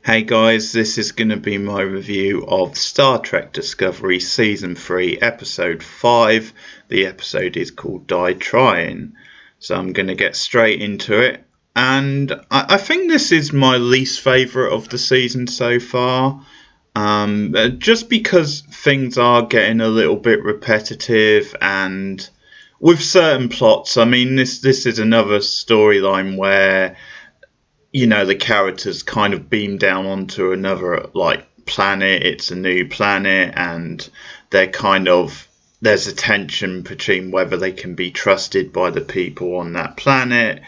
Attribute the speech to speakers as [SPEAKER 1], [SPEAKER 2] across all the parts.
[SPEAKER 1] Hey guys, this is going to be my review of Star Trek Discovery Season 3, Episode 5. The episode is called Die Trying. So I'm going to get straight into it. And I think this is my least favourite of the season so far. Just because things are getting a little bit repetitive and with certain plots. I mean, this is another storyline where the characters kind of beam down onto another planet. It's a new planet, and they're kind of there's a tension between whether they can be trusted by the people on that planet,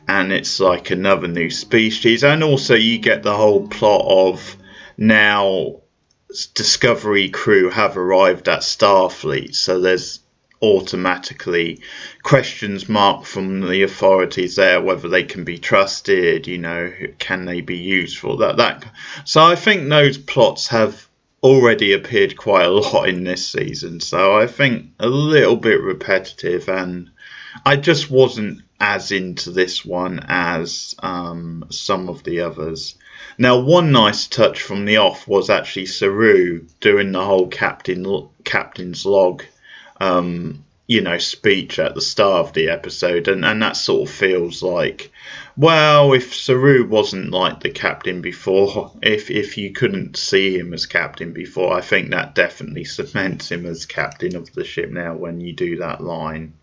[SPEAKER 1] and it's like another new species. And also you get the whole plot of now Discovery crew have arrived at Starfleet, so there's automatically questions marked from the authorities there whether they can be trusted, can they be useful, that so I think those plots have already appeared quite a lot in this season, so I think a little bit repetitive, and I just wasn't as into this one as some of the others. Now, one nice touch from the off was actually Saru doing the whole captain's log speech at the start of the episode, and that sort of feels like, well, if Saru wasn't like the captain before, if you couldn't see him as captain before, I think that definitely cements him as captain of the ship now when you do that line.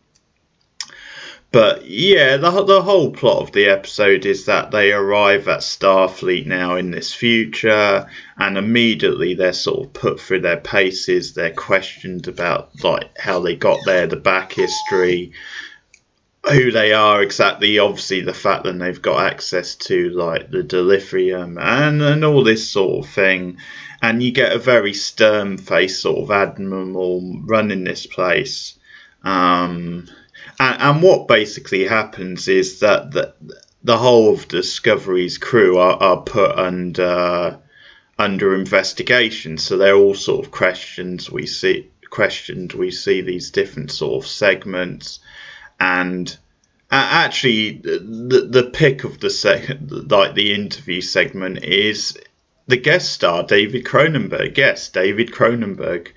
[SPEAKER 1] But yeah, the whole plot of the episode is that they arrive at Starfleet now in this future, and immediately they're sort of put through their paces. They're questioned about like how they got there, the back history, who they are exactly. Obviously, the fact that they've got access to like the dilithium and all this sort of thing. And you get a very stern-faced sort of admiral running this place. And what basically happens is that the whole of Discovery's crew are put under investigation. So they're all sort of questioned. We see these different sort of segments, and actually the pick of the interview segment is the guest star David Cronenberg. Yes, David Cronenberg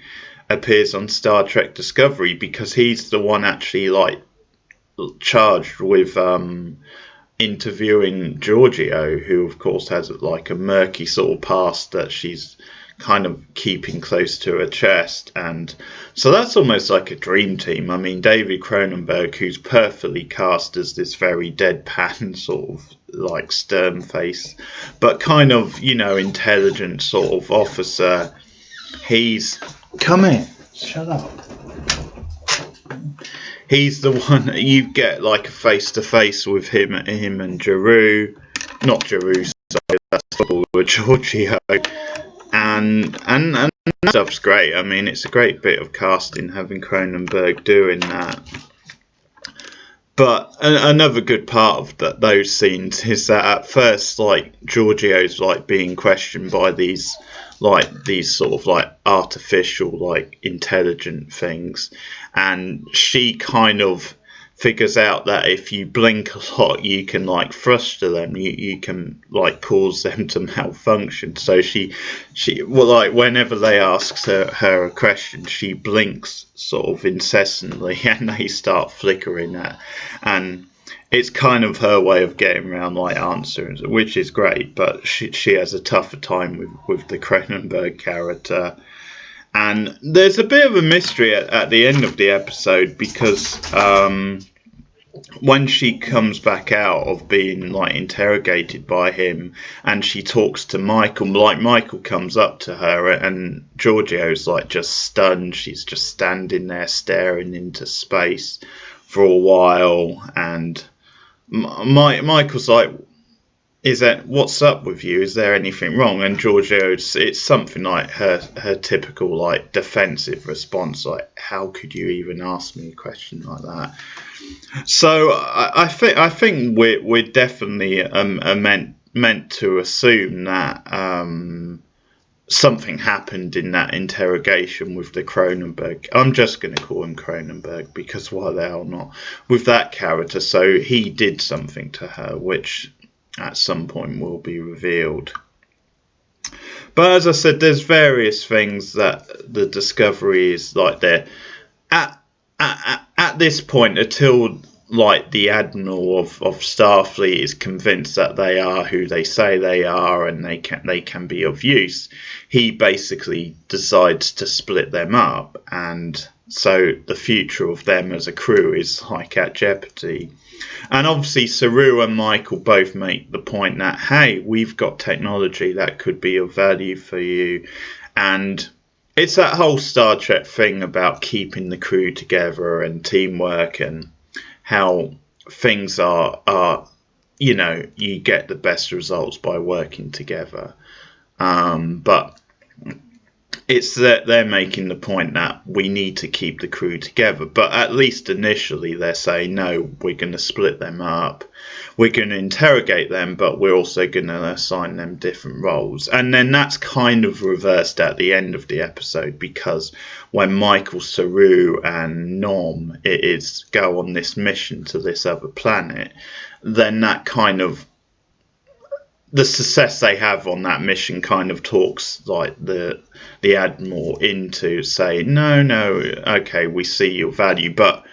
[SPEAKER 1] appears on Star Trek Discovery because he's the one actually charged with interviewing Georgiou, who of course has like a murky sort of past that she's kind of keeping close to her chest. And so that's almost like a dream team. I mean, David Cronenberg, who's perfectly cast as this very deadpan sort of like stern face but kind of intelligent sort of officer. He's come here, shut up. He's the one that you get like a face to face with him and Giroux, not Giroux, sorry, that's with Georgiou, and that stuff's great. I mean, it's a great bit of casting having Cronenberg doing that. But another good part of those scenes is that at first, like Georgiou's like being questioned by these sort of like artificial like intelligent things, and she kind of figures out that if you blink a lot you can like frustrate them, you can like cause them to malfunction. So she well, like whenever they ask her a question, she blinks sort of incessantly and they start flickering at, and it's kind of her way of getting around like answers, which is great. But she has a tougher time with the Cronenberg character. And there's a bit of a mystery at the end of the episode because when she comes back out of being like interrogated by him and she talks to Michael, like Michael comes up to her and Georgiou's like just stunned. She's just standing there staring into space for a while, and Michael's like, is that what's up with you? Is there anything wrong? And Giorgio, it's something like her typical like defensive response, like how could you even ask me a question like that? So I think we're definitely meant to assume that something happened in that interrogation with the Cronenberg. I'm just going to call him Cronenberg because why the hell not? With that character, so he did something to her, which at some point will be revealed. But as I said, there's various things that the Discovery is like there at this point until like the Admiral of Starfleet is convinced that they are who they say they are and they can be of use. He basically decides to split them up, and so the future of them as a crew is like at jeopardy. And obviously Saru and Michael both make the point that, hey, we've got technology that could be of value for you. And it's that whole Star Trek thing about keeping the crew together and teamwork, and how things are you get the best results by working together. But it's that they're making the point that we need to keep the crew together. But at least initially they're saying, no, we're going to split them up. We're going to interrogate them, but we're also going to assign them different roles. And then that's kind of reversed at the end of the episode, because when Michael, Saru and Nom go on this mission to this other planet, then that kind of the success they have on that mission kind of talks like the Admiral into saying, no, okay, we see your value. But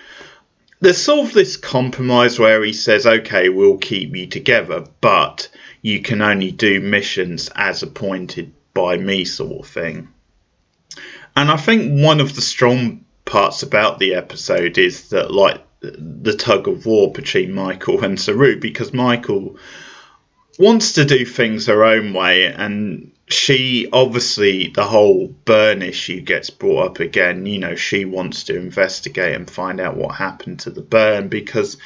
[SPEAKER 1] there's sort of this compromise where he says, okay, we'll keep you together, but you can only do missions as appointed by me, sort of thing. And I think one of the strong parts about the episode is that, like, the tug of war between Michael and Saru, because Michael wants to do things her own way, and she obviously, the whole burn issue gets brought up again. She wants to investigate and find out what happened to the burn, because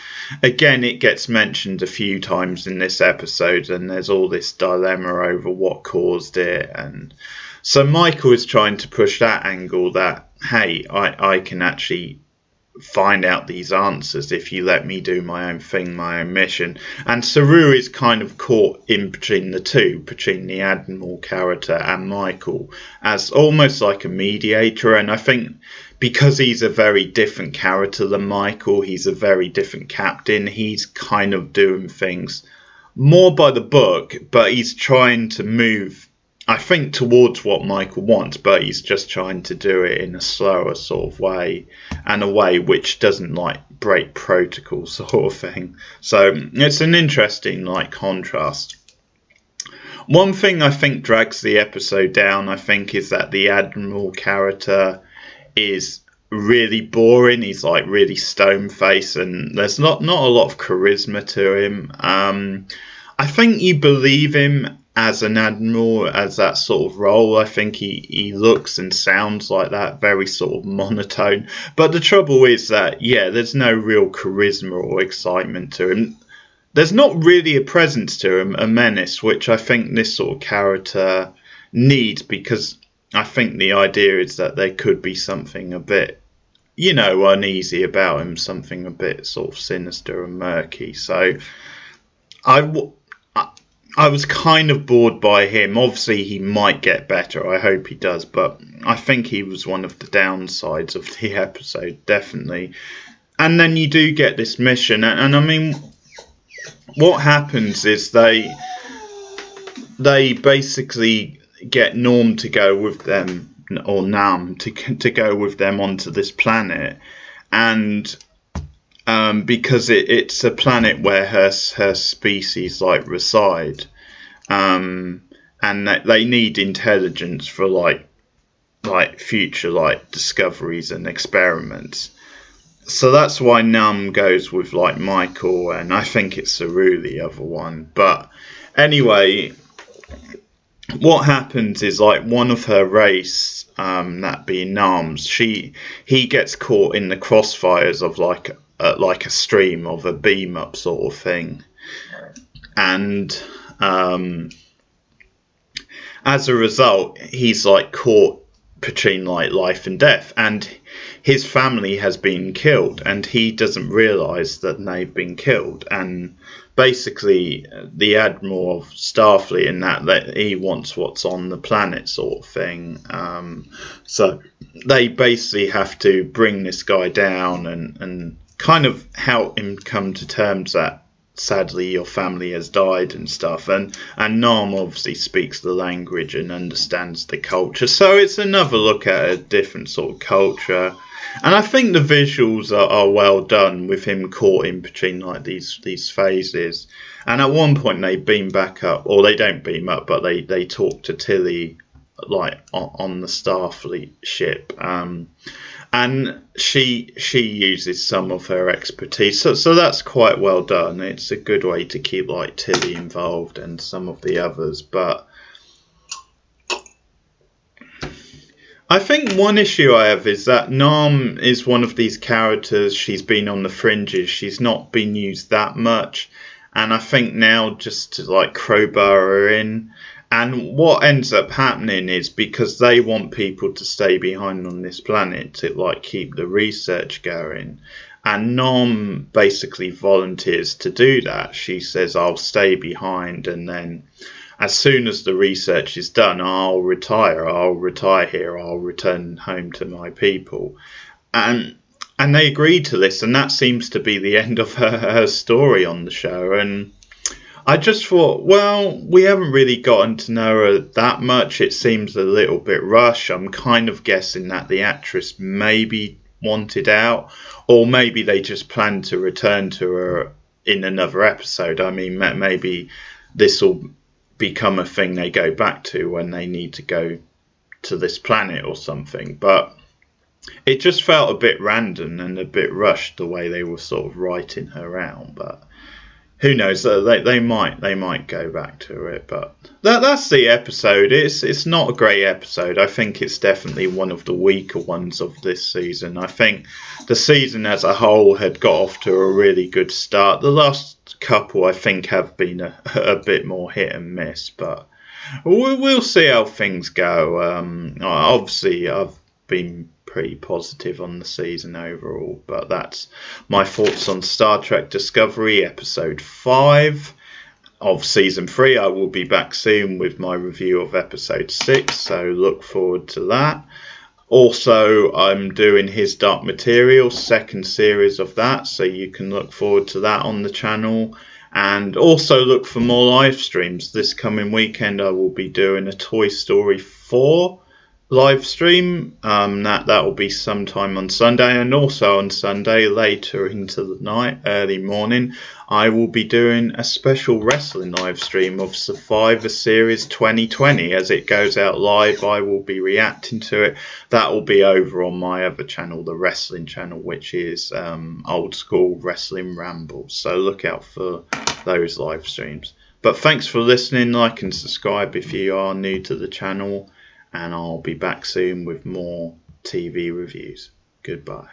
[SPEAKER 1] again it gets mentioned a few times in this episode, and there's all this dilemma over what caused it. And so Michael is trying to push that angle that, hey, I can actually find out these answers if you let me do my own thing, my own mission. And Saru is kind of caught in between the two, between the Admiral character and Michael, as almost like a mediator. And I think because he's a very different character than Michael, he's a very different captain, he's kind of doing things more by the book, but he's trying to move, I think, towards what Michael wants, but he's just trying to do it in a slower sort of way, and a way which doesn't like break protocol sort of thing. So it's an interesting like contrast. One thing I think drags the episode down, I think, is that the Admiral character is really boring. He's like really stone faced, and there's not a lot of charisma to him. I think you believe him as an admiral, as that sort of role. I think he looks and sounds like that, very sort of monotone. But the trouble is that, yeah, there's no real charisma or excitement to him. There's not really a presence to him, a menace, which I think this sort of character needs, because I think the idea is that there could be something a bit, uneasy about him, something a bit sort of sinister and murky. So I was kind of bored by him. Obviously, he might get better. I hope he does. But I think he was one of the downsides of the episode, definitely. And then you do get this mission. And I mean, what happens is they basically get Norm to go with them, or Nam, to go with them onto this planet. And because it's a planet where her species like reside, and that they need intelligence for like future like discoveries and experiments. So that's why Nam goes with like Michael, and I think it's Saru, the other one. But anyway, what happens is like one of her race, that being Nam's, he gets caught in the crossfires of like a stream of a beam up sort of thing, and as a result he's like caught between like life and death, and his family has been killed, and he doesn't realize that they've been killed. And basically the Admiral of Starfleet in that he wants what's on the planet sort of thing. So they basically have to bring this guy down and kind of help him come to terms that sadly your family has died and stuff, and Nam obviously speaks the language and understands the culture, so it's another look at a different sort of culture. And I think the visuals are well done with him caught in between like these phases. And at one point they beam back up, or they don't beam up, but they talk to Tilly like on the Starfleet ship. And she uses some of her expertise, so that's quite well done. It's a good way to keep like Tilly involved and some of the others. But I think one issue I have is that Nam is one of these characters. She's been on the fringes. She's not been used that much, and I think now just to like crowbar her in. And what ends up happening is, because they want people to stay behind on this planet to like keep the research going, and Nam basically volunteers to do that. She says, I'll stay behind, and then as soon as the research is done, I'll retire here, I'll return home to my people. And they agree to this, and that seems to be the end of her story on the show. And I just thought, well, we haven't really gotten to know her that much. It seems a little bit rushed. I'm kind of guessing that the actress maybe wanted out, or maybe they just planned to return to her in another episode. I mean, maybe this will become a thing they go back to when they need to go to this planet or something. But it just felt a bit random and a bit rushed the way they were sort of writing her out. But who knows? They might go back to it, but that's the episode. It's not a great episode. I think it's definitely one of the weaker ones of this season. I think the season as a whole had got off to a really good start. The last couple, I think, have been a bit more hit and miss, but we'll see how things go. Obviously, I've been pretty positive on the season overall, but that's my thoughts on Star Trek Discovery episode 5 of season 3. I will be back soon with my review of episode 6, so look forward to that. Also, I'm doing His Dark Material, second series of that, so you can look forward to that on the channel. And also look for more live streams. This coming weekend I will be doing a Toy Story 4 live stream. That will be sometime on Sunday, and also on Sunday later into the night, early morning, I will be doing a special wrestling live stream of Survivor Series 2020. As it goes out live, I will be reacting to it. That will be over on my other channel, the wrestling channel, which is Old School Wrestling Rambles. So look out for those live streams. But thanks for listening. Like and subscribe if you are new to the channel, and I'll be back soon with more TV reviews. Goodbye.